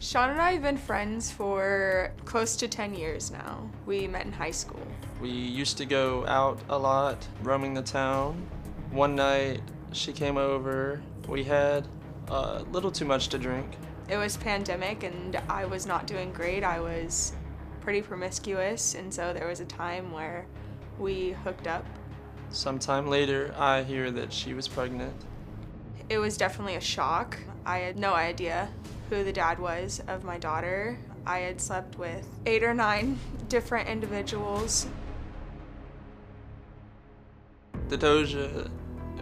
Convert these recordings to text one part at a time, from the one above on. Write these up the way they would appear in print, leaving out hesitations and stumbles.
Sean and I have been friends for close to 10 years now. We met in high school. We used to go out a lot, roaming the town. One night, she came over. We had a little too much to drink. It was pandemic and I was not doing great. I was pretty promiscuous, and so there was a time where we hooked up. Sometime later, I hear that she was pregnant. It was definitely a shock. I had no idea who the dad was of my daughter. I had slept with 8 or 9 different individuals. Theodosia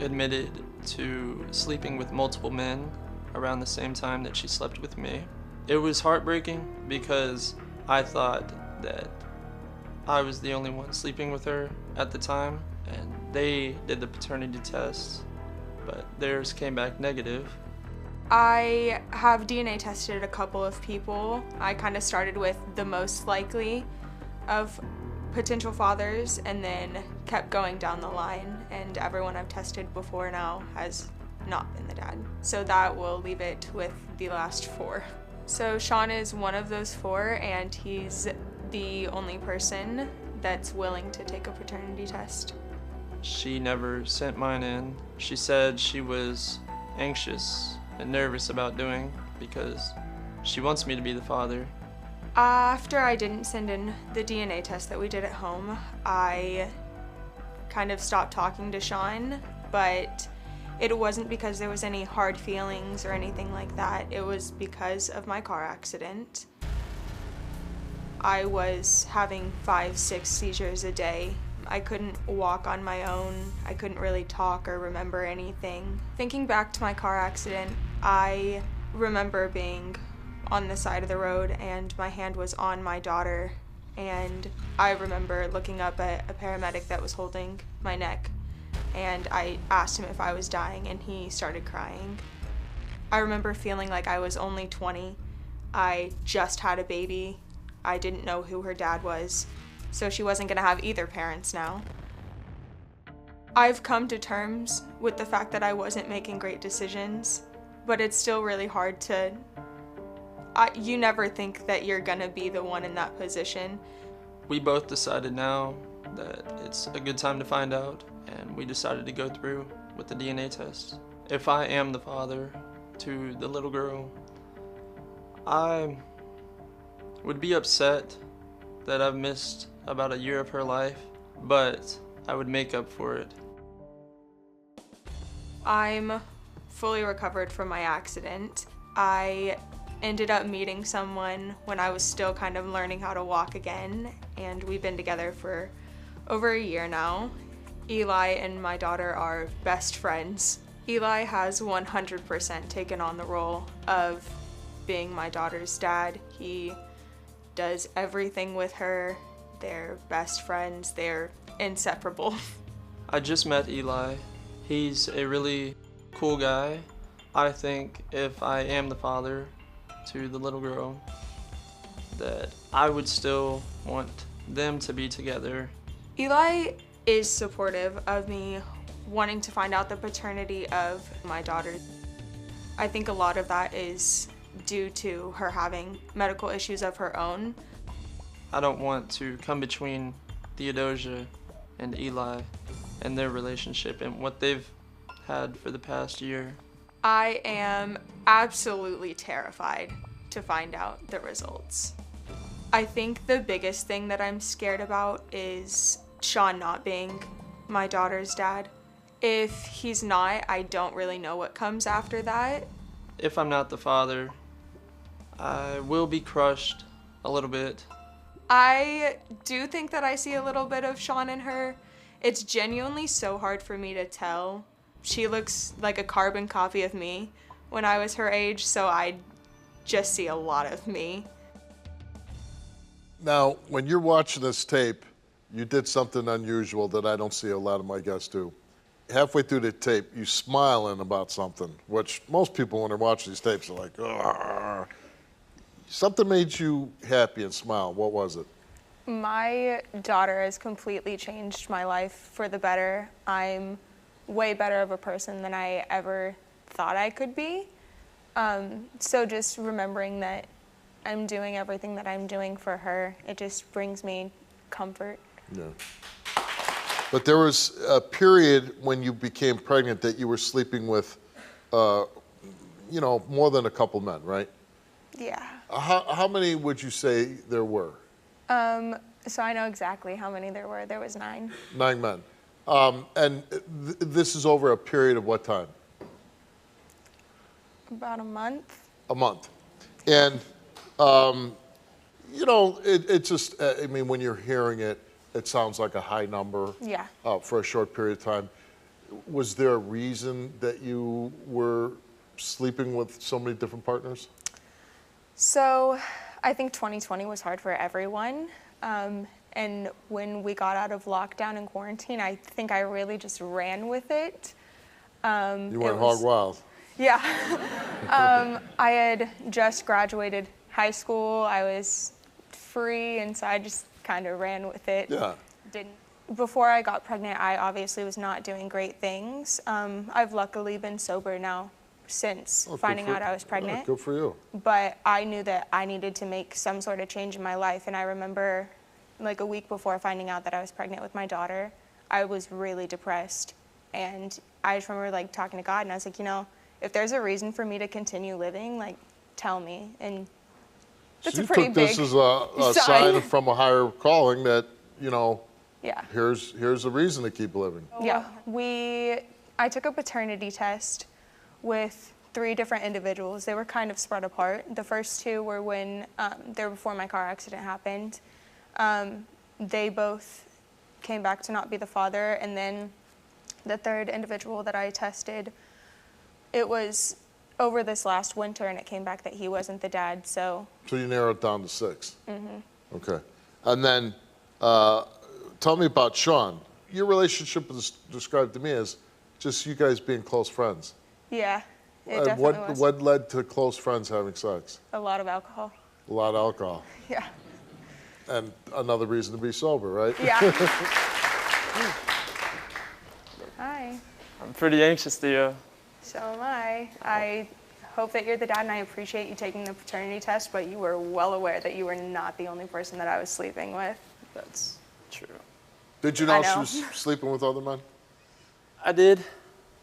admitted to sleeping with multiple men around the same time that she slept with me. It was heartbreaking because I thought that I was the only one sleeping with her at the time, and they did the paternity test, but theirs came back negative. I have DNA tested a couple of people. I kind of started with the most likely of potential fathers and then kept going down the line, and everyone I've tested before now has not been the dad. So that will leave it with the last 4. So Sean is one of those 4, and he's the only person that's willing to take a paternity test. She never sent mine in. She said she was anxious and nervous about doing because she wants me to be the father. After I didn't send in the DNA test that we did at home, I kind of stopped talking to Sean, but it wasn't because there was any hard feelings or anything like that. It was because of my car accident. I was having 5-6 seizures a day. I couldn't walk on my own. I couldn't really talk or remember anything. Thinking back to my car accident, I remember being on the side of the road and my hand was on my daughter, and I remember looking up at a paramedic that was holding my neck, and I asked him if I was dying and he started crying. I remember feeling like I was only 20. I just had a baby. I didn't know who her dad was, so she wasn't gonna have either parents now. I've come to terms with the fact that I wasn't making great decisions, but it's still really hard to, you never think that you're gonna be the one in that position. We both decided now that it's a good time to find out, and we decided to go through with the DNA test. If I am the father to the little girl, I would be upset that I've missed about a year of her life, but I would make up for it. I'm fully recovered from my accident. I ended up meeting someone when I was still kind of learning how to walk again, and we've been together for over a year now. Eli and my daughter are best friends. Eli has 100% taken on the role of being my daughter's dad. He does everything with her. They're best friends. They're inseparable. I just met Eli. He's a really cool guy. I think if I am the father to the little girl, that I would still want them to be together. Eli is supportive of me wanting to find out the paternity of my daughter. I think a lot of that is due to her having medical issues of her own. I don't want to come between Theodosia and Eli and their relationship and what they've had for the past year. I am absolutely terrified to find out the results. I think the biggest thing that I'm scared about is Sean not being my daughter's dad. If he's not, I don't really know what comes after that. If I'm not the father, I will be crushed a little bit. I do think that I see a little bit of Sean in her. It's genuinely so hard for me to tell. She looks like a carbon copy of me when I was her age, so I just see a lot of me. Now, when you're watching this tape, you did something unusual that I don't see a lot of my guests do. Halfway through the tape, you smiling about something, which most people when they're watching these tapes are like, "Argh." Something made you happy and smile. What was it? My daughter has completely changed my life for the better. I'm way better of a person than I ever thought I could be. So just remembering that I'm doing everything that I'm doing for her. It just brings me comfort. Yeah. But there was a period when you became pregnant that you were sleeping with, you know, more than a couple men, right? Yeah. How many would you say there were? So I know exactly how many there were. There was 9. 9 men. And this is over a period of what time? About a month. A month. And, you know, it just, I mean, when you're hearing it, it sounds like a high number. Yeah. For a short period of time. Was there a reason that you were sleeping with so many different partners? So I think 2020 was hard for everyone. And when we got out of lockdown and quarantine, I think I really just ran with it. You went hog wild. Yeah. I had just graduated high school. I was free, and so I just kind of ran with it. Yeah. Before I got pregnant, I obviously was not doing great things. I've luckily been sober now since finding out I was pregnant. Yeah, good for you. But I knew that I needed to make some sort of change in my life, and I remember like a week before finding out that I was pregnant with my daughter, I was really depressed. And I just remember like talking to God, and I was like, you know, if there's a reason for me to continue living, like, tell me. And that's So a pretty you took big this as a sign from a higher calling that, you know, yeah. here's a reason to keep living. Yeah, I took a paternity test with 3 different individuals. They were kind of spread apart. The first 2 were when they were before my car accident happened. They both came back to not be the father, and then the 3rd individual that I tested, it was over this last winter, and it came back that he wasn't the dad. So you narrowed it down to 6. Mm-hmm. Okay, and then tell me about Sean. Your relationship was described to me as just you guys being close friends. Yeah, it definitely was. What led to close friends having sex? A lot of alcohol. A lot of alcohol. Yeah. And another reason to be sober, right? Yeah. Hi. I'm pretty anxious, Theo. So am I. I hope that you're the dad, and I appreciate you taking the paternity test, but you were well aware that you were not the only person that I was sleeping with. That's true. Did you know she was sleeping with other men? I did,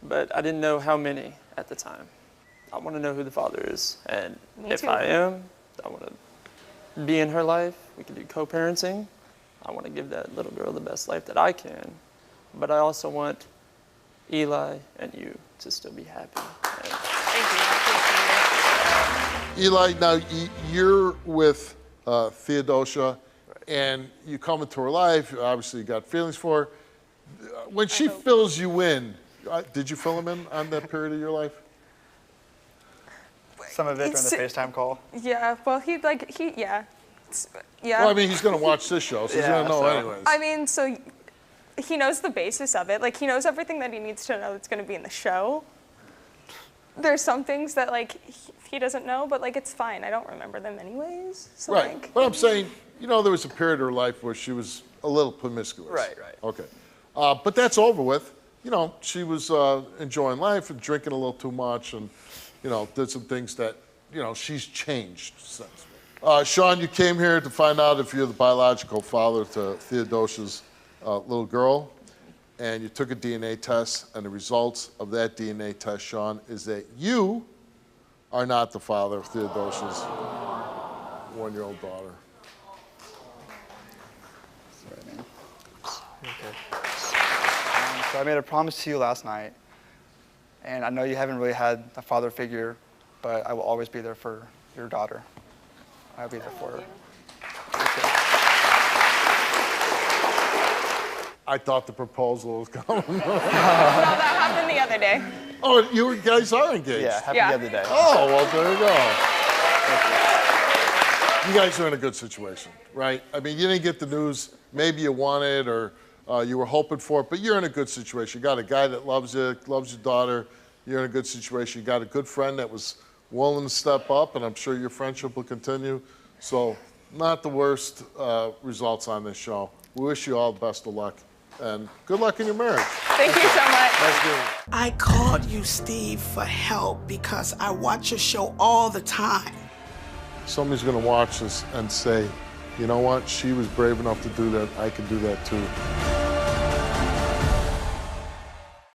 but I didn't know how many at the time. I want to know who the father is, and if I am, I want to be in her life. We can do co-parenting. I want to give that little girl the best life that I can, but I also want Eli and you to still be happy. Thank you. I appreciate it. Eli, now you're with Theodosia, and you come into her life. Obviously, you got feelings for her. When she fills you in, did you fill him in on that period of your life? Some of it during the FaceTime call. Yeah, well, yeah. Well, I mean, he's going to watch this show, so he's going to know anyways. I mean, so he knows the basis of it. Like, he knows everything that he needs to know that's going to be in the show. There's some things that, like, he doesn't know, but, like, it's fine. I don't remember them anyways. So, right. Like, but I'm saying, you know, there was a period of her life where she was a little promiscuous. Right. Okay. But that's over with. You know, she was enjoying life and drinking a little too much and, you know, did some things that, you know, she's changed since. Sean, you came here to find out if you're the biological father to Theodosia's little girl, and you took a DNA test, and the results of that DNA test, Sean, is that you are not the father of Theodosia's 1-year-old daughter. Sorry, man. Okay. So I made a promise to you last night, and I know you haven't really had a father figure, but I will always be there for your daughter. I'll be there for her. I thought the proposal was coming. no, that happened the other day. Oh, you guys are engaged? Yeah, happened the other day. Oh, well, there you go. You guys are in a good situation, right? I mean, you didn't get the news maybe you wanted or you were hoping for it, but you're in a good situation. You got a guy that loves you, loves your daughter. You're in a good situation. You got a good friend that was willing to step up, and I'm sure your friendship will continue. So, not the worst results on this show. We wish you all the best of luck, and good luck in your marriage. Thank you so much. Thank you. I called you, Steve, for help because I watch your show all the time. somebody's going to watch this and say, you know what, she was brave enough to do that, I can do that too.